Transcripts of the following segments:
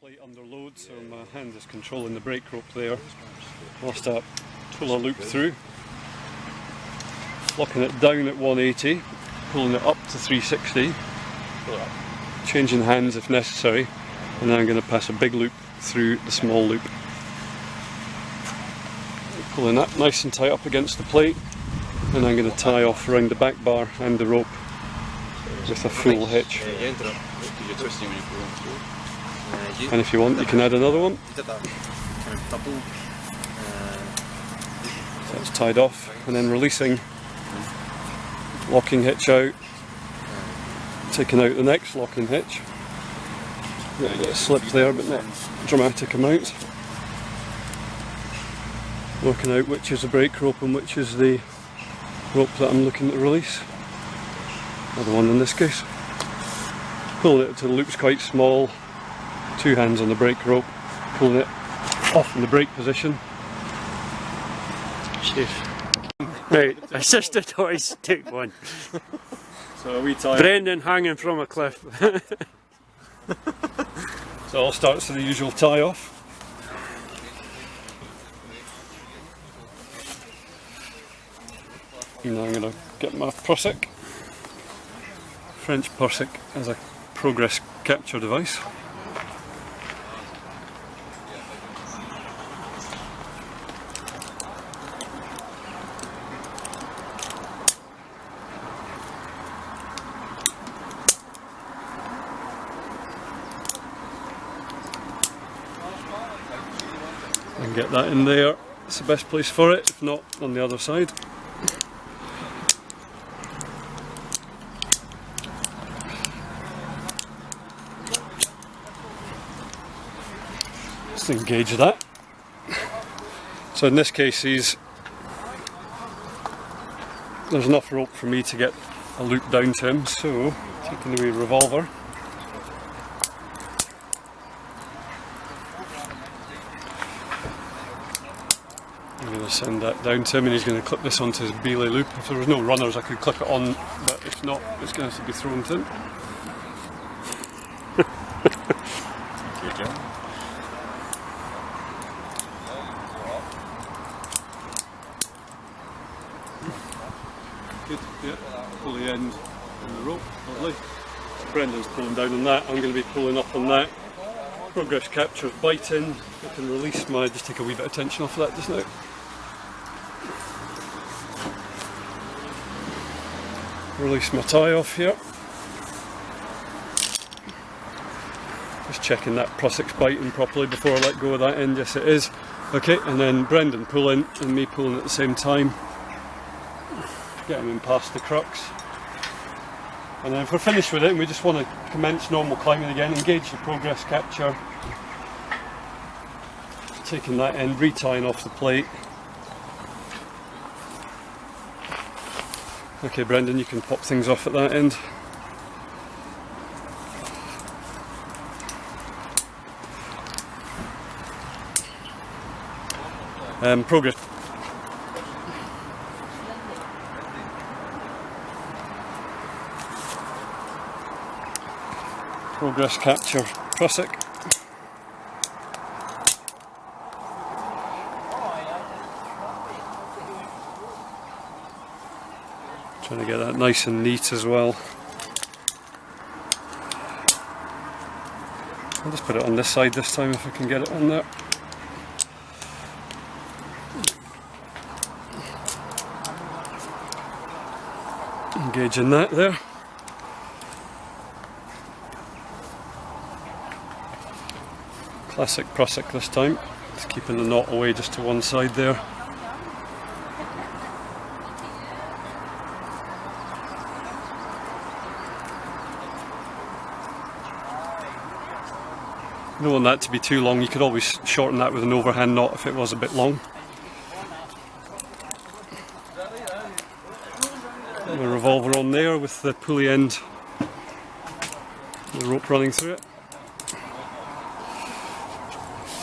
Plate under load, so my hand is controlling the brake rope there. Whilst I pull a loop through, locking it down at 180, pulling it up to 360, changing hands if necessary, and then I'm going to pass a big loop through the small loop. Pulling that nice and tight up against the plate, and I'm going to tie off around the back bar and the rope with a full hitch. And if you want, you can add another one. So it's tied off, and then releasing, locking hitch out, taking out the next locking hitch. A little bit of slip there, but not dramatic amounts. Working out which is the brake rope and which is the rope that I'm looking to release. Another one in this case. Pulling it until the loop's quite small. Two hands on the brake rope, pulling it off in the brake position. Right, assisted hoist, take one. So we tie. Brendan hanging from a cliff. So it all starts with the usual tie off. And now I'm going to get my Prusik, French Prusik, as a progress capture device. And get that in there, it's the best place for it, if not on the other side. Just engage that. So in this case there's enough rope for me to get a loop down to him, so taking the wee revolver. I'm going to send that down to him, and he's going to clip this onto his belay loop. If there was no runners I could clip it on, but if not, it's going to have to be thrown to him. Good, yeah, pull the end on the rope, lovely. Brendan's pulling down on that, I'm going to be pulling up on that. Progress capture, biting, I can release my, just take a wee bit of tension off of that just now. Release my tie off here. Just checking that Prusik's biting properly before I let go of that end, yes it is. Okay, and then Brendan pulling and me pulling at the same time. Get him in past the crux. And then if we're finished with it and we just want to commence normal climbing again, engage the progress capture. Taking that end, retying off the plate. Okay Brendan, you can pop things off at that end. Progress. Progress capture Prusik. Trying to get that nice and neat as well. I'll just put it on this side this time if I can get it on there. Engaging that there. Classic Prusik this time, just keeping the knot away just to one side there. You don't want that to be too long, you could always shorten that with an overhand knot if it was a bit long. And the revolver on there with the pulley end, the rope running through it.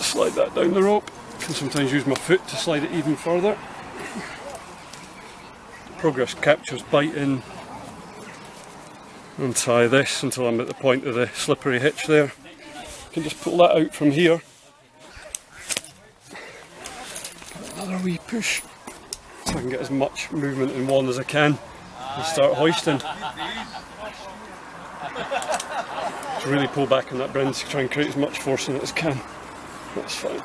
Slide that down the rope. Can sometimes use my foot to slide it even further. Progress captures biting. Untie this until I'm at the point of the slippery hitch there. can just pull that out from here. Another wee push so I can get as much movement in one as I can and start hoisting. Just really pull back on that Bren to try and create as much force in it as I can. That's fine.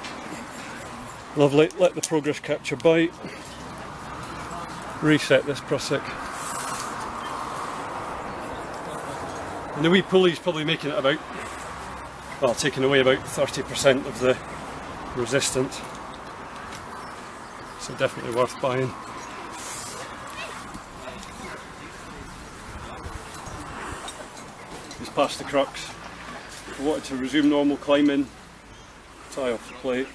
Lovely, let the progress capture bite. Reset this prusik. And the wee pulley's probably making it about, well, taking away about 30% of the resistance. So definitely worth buying. Just past the crux. If I wanted to resume normal climbing, tie off the plate.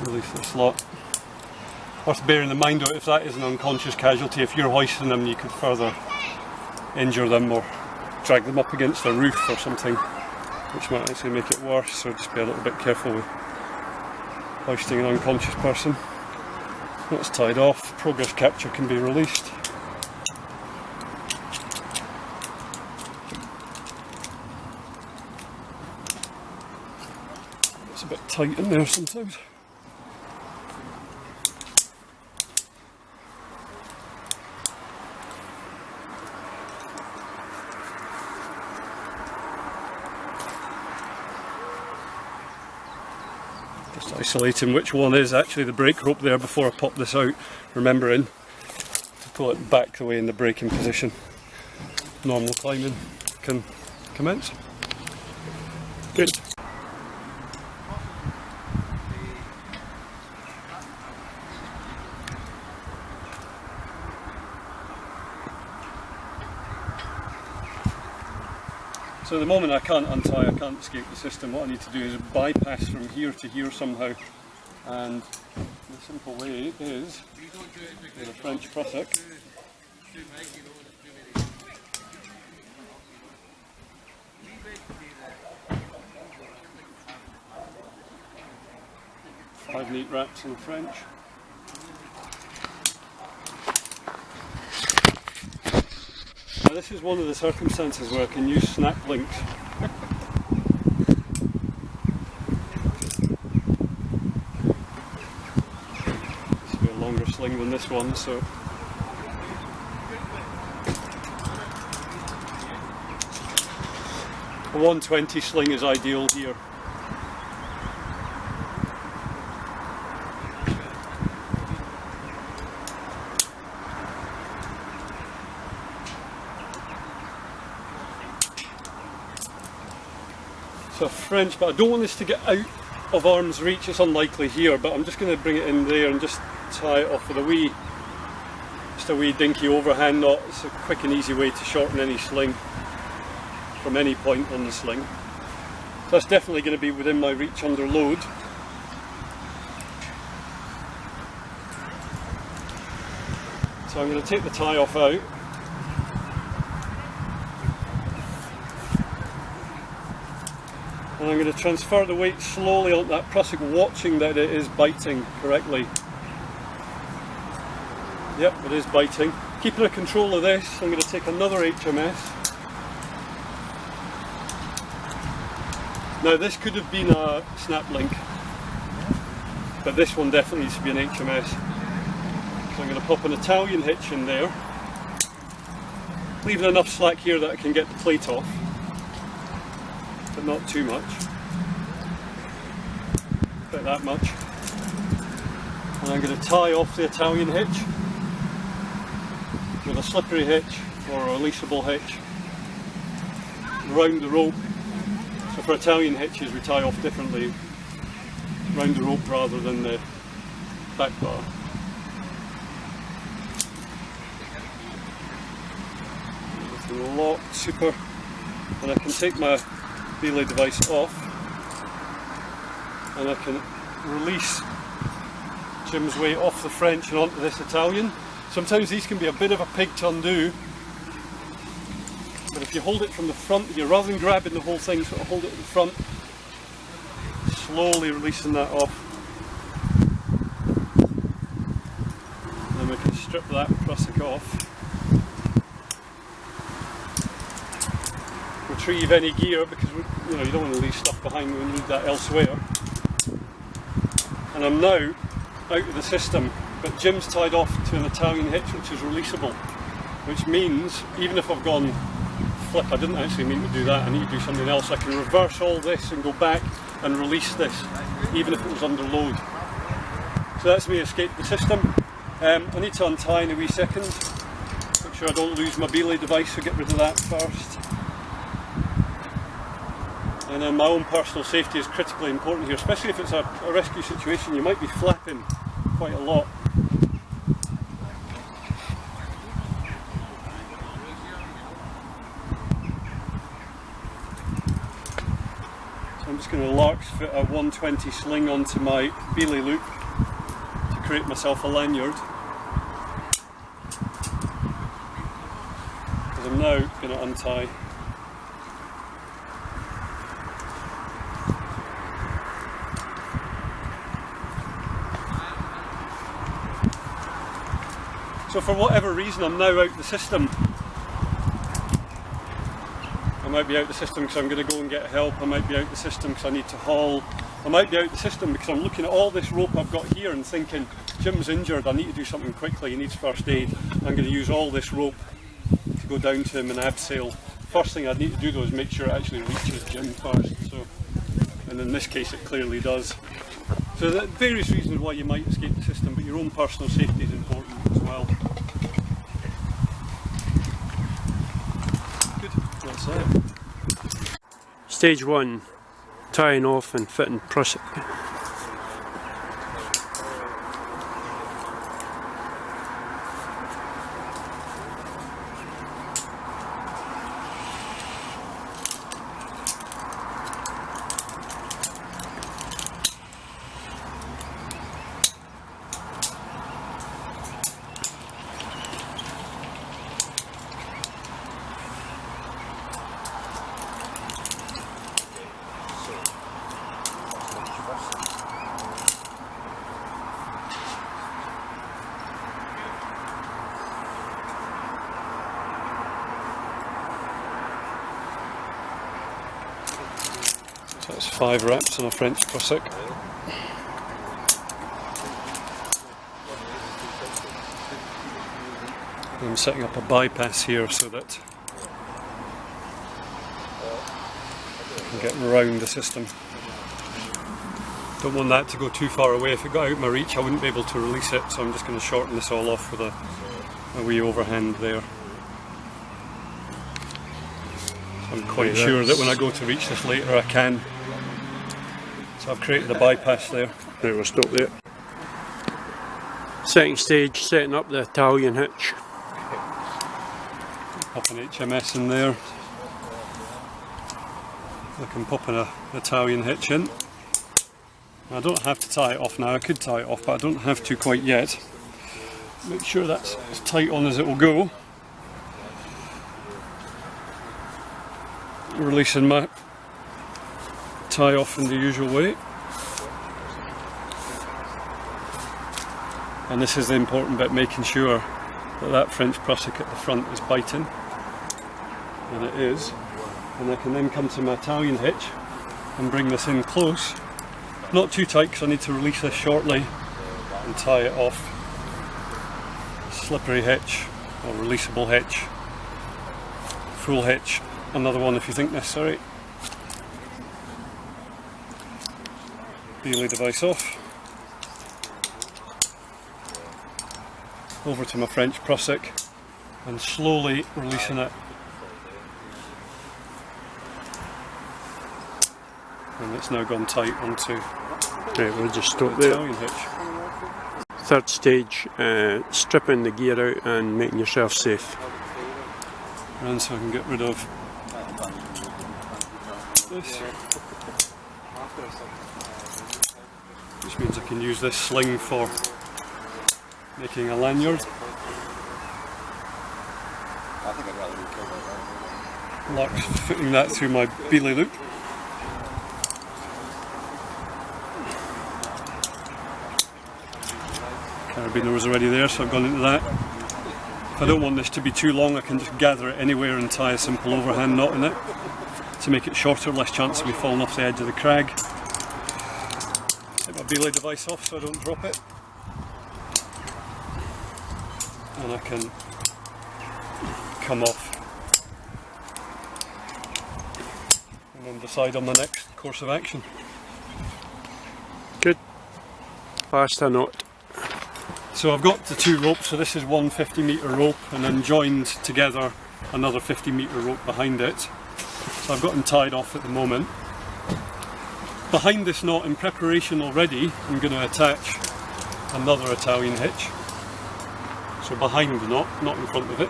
Release the slot. Worth bearing in mind though, if that is an unconscious casualty, if you're hoisting them you could further injure them or drag them up against a roof or something, which might actually make it worse, so just be a little bit careful with hoisting an unconscious person. That's tied off, progress capture can be released. It's a bit tight in there sometimes. Just isolating which one is actually the brake rope there before I pop this out, remembering to pull it back the way in the braking position. Normal climbing can commence. Good. So at the moment I can't untie, I can't escape the system. What I need to do is bypass from here to here somehow, and the simple way is with a French prusik. Five neat wraps in the French. Now this is one of the circumstances where I can use snap links. This will be a longer sling than this one, so a 120 sling is ideal here. So French, but I don't want this to get out of arm's reach. It's unlikely here, but I'm just going to bring it in there and just tie it off with a wee dinky overhand knot. It's a quick and easy way to shorten any sling from any point on the sling. So that's definitely going to be within my reach under load. So I'm going to take the tie off out. And I'm going to transfer the weight slowly onto that prusik, watching that it is biting correctly. Yep, it is biting. Keeping a control of this, I'm going to take another HMS. Now this could have been a snap link, but this one definitely needs to be an HMS. So I'm going to pop an Italian hitch in there, leaving enough slack here that I can get the plate off, but not too much. About that much. And I'm going to tie off the Italian hitch with a slippery hitch or a releasable hitch round the rope. So for Italian hitches we tie off differently, round the rope rather than the back bar. Everything locked, super. And I can take my belay device off and I can release Jim's weight off the French and onto this Italian. Sometimes these can be a bit of a pig to undo, but if you hold it from the front here, rather than grabbing the whole thing, sort of hold it at the front, slowly releasing that off, and then we can strip that prusik off. Retrieve any gear, because you don't want to leave stuff behind when you need that elsewhere. And I'm now out of the system, but Jim's tied off to an Italian hitch which is releasable, which means even if I've gone flip, I didn't actually mean to do that, I need to do something else, I can reverse all this and go back and release this, even if it was under load. So that's me escaped the system. I need to untie in a wee second, make sure I don't lose my belay device, so get rid of that first. And then my own personal safety is critically important here, especially if it's a rescue situation. You might be flapping quite a lot. So I'm just going to larks fit a 120 sling onto my belay loop to create myself a lanyard. Because I'm now going to untie. So for whatever reason I'm now out of the system. I might be out of the system because I'm going to go and get help, I might be out of the system because I need to haul, I might be out of the system because I'm looking at all this rope I've got here and thinking, Jim's injured, I need to do something quickly, he needs first aid, I'm going to use all this rope to go down to him and abseil. First thing I need to do though is make sure it actually reaches Jim first, so, and in this case it clearly does. So there are various reasons why you might escape the system, but your own personal safety is important as well. Good, that's it. Stage 1, tying off and fitting prusik. So that's 5 wraps on a French prusik. I'm setting up a bypass here so that I can get around the system. Don't want that to go too far away. If it got out of my reach I wouldn't be able to release it, so I'm just going to shorten this all off with a wee overhand there. I'm quite sure that when I go to reach this later I can. So I've created a bypass there. Right, we'll stop there. Second stage, setting up the Italian hitch. Pop an HMS in there. I can pop an Italian hitch in. I don't have to tie it off now, I could tie it off but I don't have to quite yet. Make sure that's as tight on as it will go. Releasing my tie off in the usual way. And this is the important bit, making sure that that French prusik at the front is biting. And it is. And I can then come to my Italian hitch and bring this in close. Not too tight because I need to release this shortly and tie it off. Slippery hitch, or releasable hitch. Full hitch. Another one if you think necessary. Belay device off. Over to my French prusik and slowly releasing it. And it's now gone tight onto Right, we'll just stop the there. Italian hitch. Third stage, stripping the gear out and making yourself safe. And so I can get rid of this, which means I can use this sling for making a lanyard. Larks fitting that through my belay loop. Carabiner was already there, so I've gone into that. If I don't want this to be too long, I can just gather it anywhere and tie a simple overhand knot in it to make it shorter, less chance of me falling off the edge of the crag. Take my belay device off so I don't drop it. And I can come off and then decide on the next course of action. Good. Fast a knot. So I've got the two ropes, so this is one 50-metre rope and then joined together another 50-metre rope behind it. So I've got them tied off at the moment. Behind this knot, in preparation already, I'm going to attach another Italian hitch. So behind the knot, not in front of it.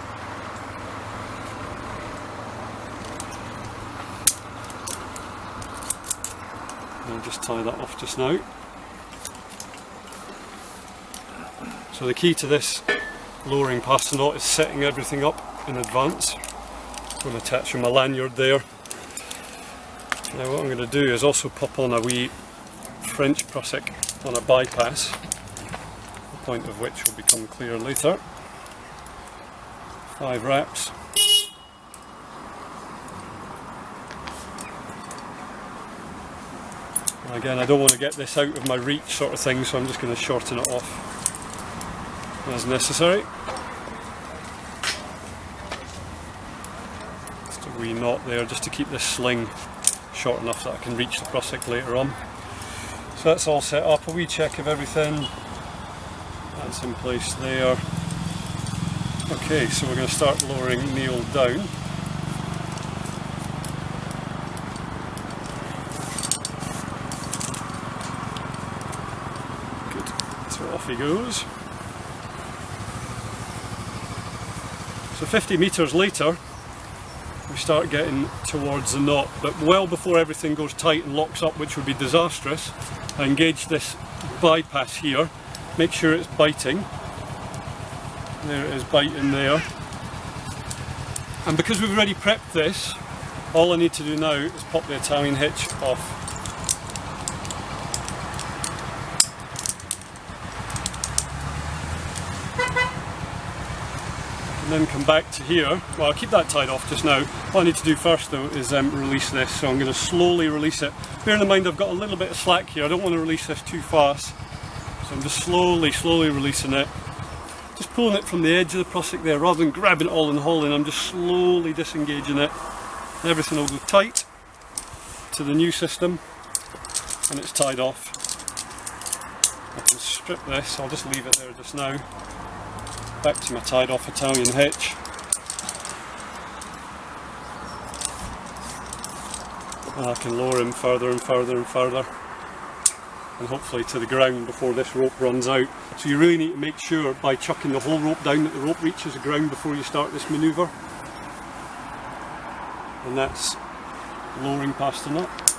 And I'll just tie that off just now. So the key to this lowering past the knot is setting everything up in advance. I'm attaching my lanyard there. Now what I'm going to do is also pop on a wee French prusik on a bypass, the point of which will become clear later. 5 wraps. And again, I don't want to get this out of my reach sort of thing, so I'm just going to shorten it off as necessary. Just a wee knot there just to keep this sling short enough that I can reach the prusik later on. So that's all set up. A wee check of everything. That's in place there. Okay, so we're going to start lowering Neil down. Good. So off he goes. So 50 metres later, we start getting towards the knot, but well before everything goes tight and locks up, which would be disastrous, I engage this bypass here, make sure it's biting. There it is, biting there. And because we've already prepped this, all I need to do now is pop the Italian hitch off. And then come back to here. Well, I'll keep that tied off just now. What I need to do first though is release this, so I'm going to slowly release it. Bearing in mind I've got a little bit of slack here, I don't want to release this too fast. So I'm just slowly releasing it. Just pulling it from the edge of the prusik there, rather than grabbing it all and hauling, I'm just slowly disengaging it. And everything will go tight to the new system, and it's tied off. I can strip this, I'll just leave it there just now. Back to my tied off Italian hitch. And I can lower him further and further and further, and hopefully to the ground before this rope runs out. So you really need to make sure by chucking the whole rope down that the rope reaches the ground before you start this manoeuvre. And that's lowering past the knot.